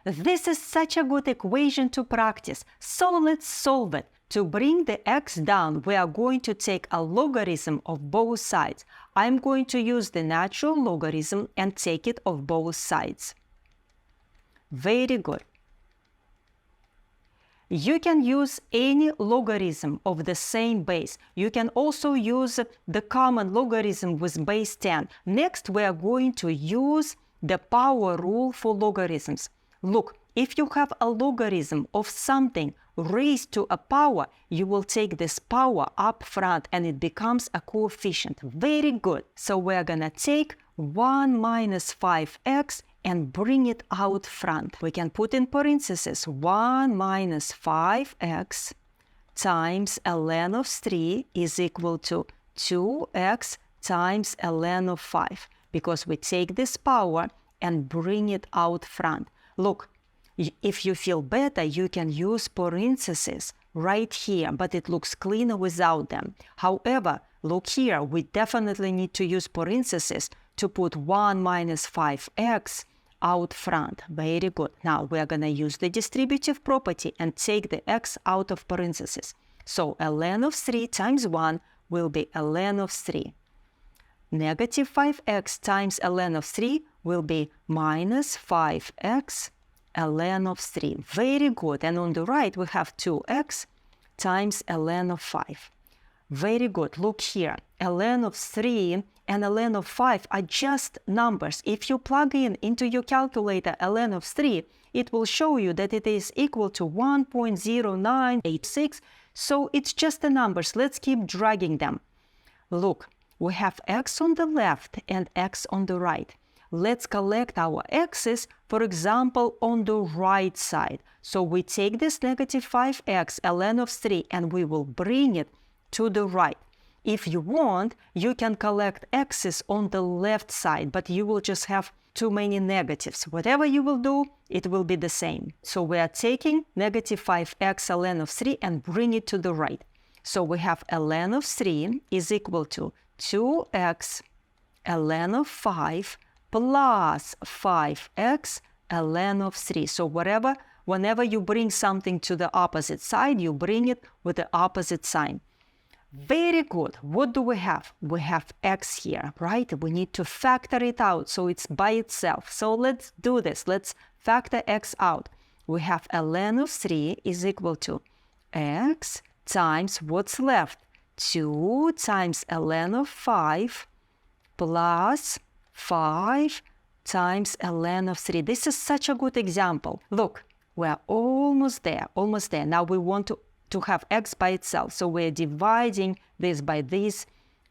This is such a good equation to practice, so let's solve it. To bring the x down, we are going to take a logarithm of both sides. I'm going to use the natural logarithm and take it of both sides. Very good. You can use any logarithm of the same base. You can also use the common logarithm with base 10. Next, we are going to use the power rule for logarithms. Look, if you have a logarithm of something raised to a power, you will take this power up front and it becomes a coefficient. Very good. So we're gonna take 1 minus 5x and bring it out front. We can put in parentheses 1 minus 5x times ln of 3 is equal to 2x times ln of 5, because we take this power and bring it out front. Look, if you feel better, you can use parentheses right here, but it looks cleaner without them. However, look here, we definitely need to use parentheses to put 1 minus 5x out front. Very good. Now we are going to use the distributive property and take the x out of parentheses. So ln of 3 times 1 will be ln of 3. Negative 5x times ln of 3 will be minus 5x ln of 3. Very good. And on the right, we have 2x times ln of 5. Very good. Look here. ln of 3 and ln of 5 are just numbers. If you plug in into your calculator ln of 3, it will show you that it is equal to 1.0986. So it's just the numbers. Let's keep dragging them. Look, we have x on the left and x on the right. Let's collect our x's, for example, on the right side. So we take this negative 5x ln of 3 and we will bring it to the right. If you want, you can collect x's on the left side, but you will just have too many negatives. Whatever you will do, it will be the same. So we are taking negative 5x ln of 3 and bring it to the right. So we have ln of 3 is equal to 2x ln of 5 plus 5x ln of 3. So whenever you bring something to the opposite side, you bring it with the opposite sign. Very good. What do we have? We have x here, right? We need to factor it out so it's by itself. So let's do this. Let's factor x out. We have ln of 3 is equal to x times what's left? 2 times ln of 5 plus 5 times ln of 3. This is such a good example. Look, we're almost there, almost there. Now we want to have x by itself. So we're dividing this by these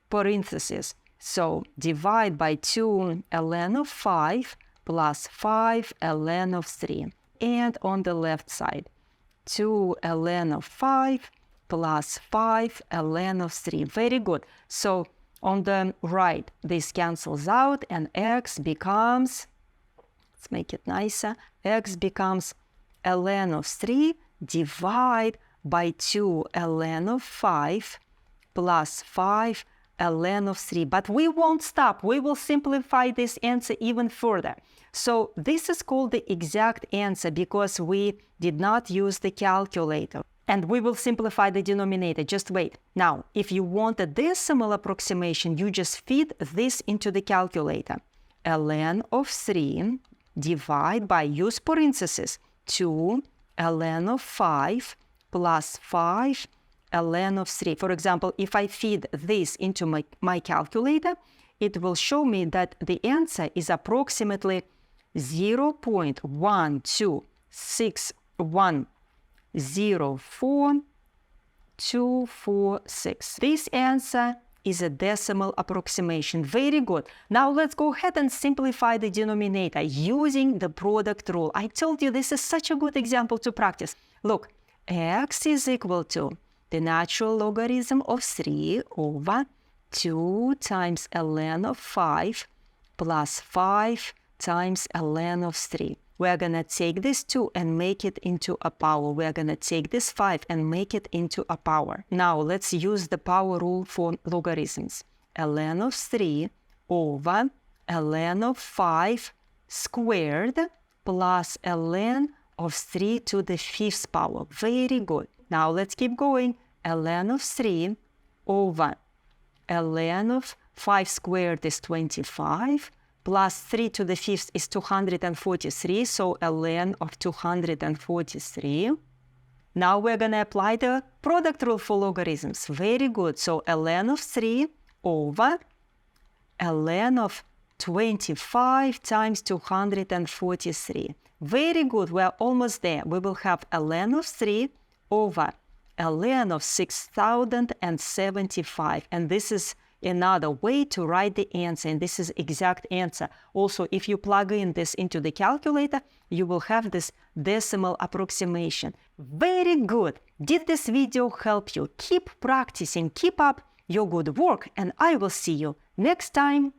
parentheses. So divide by 2 ln of 5 plus 5 ln of 3. And on the left side, 2 ln of 5 plus 5 ln of 3. Very good. So on the right, this cancels out and x becomes, let's make it nicer, x becomes ln of 3 divide by 2 ln of 5 plus 5 ln of 3. But we won't stop. We will simplify this answer even further. So this is called the exact answer because we did not use the calculator. And we will simplify the denominator. Just wait. Now, if you want a decimal approximation, you just feed this into the calculator. Ln of 3 divide by, use parentheses, 2 ln of 5 plus 5 ln of 3. For example, if I feed this into my calculator, it will show me that the answer is approximately 0.126104246. This answer is a decimal approximation. Very good. Now let's go ahead and simplify the denominator using the product rule. I told you this is such a good example to practice. Look, x is equal to the natural logarithm of 3 over 2 times ln of 5 plus 5 times ln of 3. We're going to take this 2 and make it into a power. We're going to take this 5 and make it into a power. Now let's use the power rule for logarithms. Ln of 3 over ln of 5 squared plus ln of 3 to the 5th power. Very good. Now let's keep going. Ln of 3 over ln of 5 squared is 25, plus 3 to the 5th is 243, so ln of 243. Now we're going to apply the product rule for logarithms. Very good. So ln of 3 over ln of 25 times 243. Very good. We're almost there. We will have ln of 3 over ln of 6075. And this is another way to write the answer. And this is exact answer. Also, if you plug in this into the calculator, you will have this decimal approximation. Very good. Did this video help you? Keep practicing. Keep up your good work. And I will see you next time.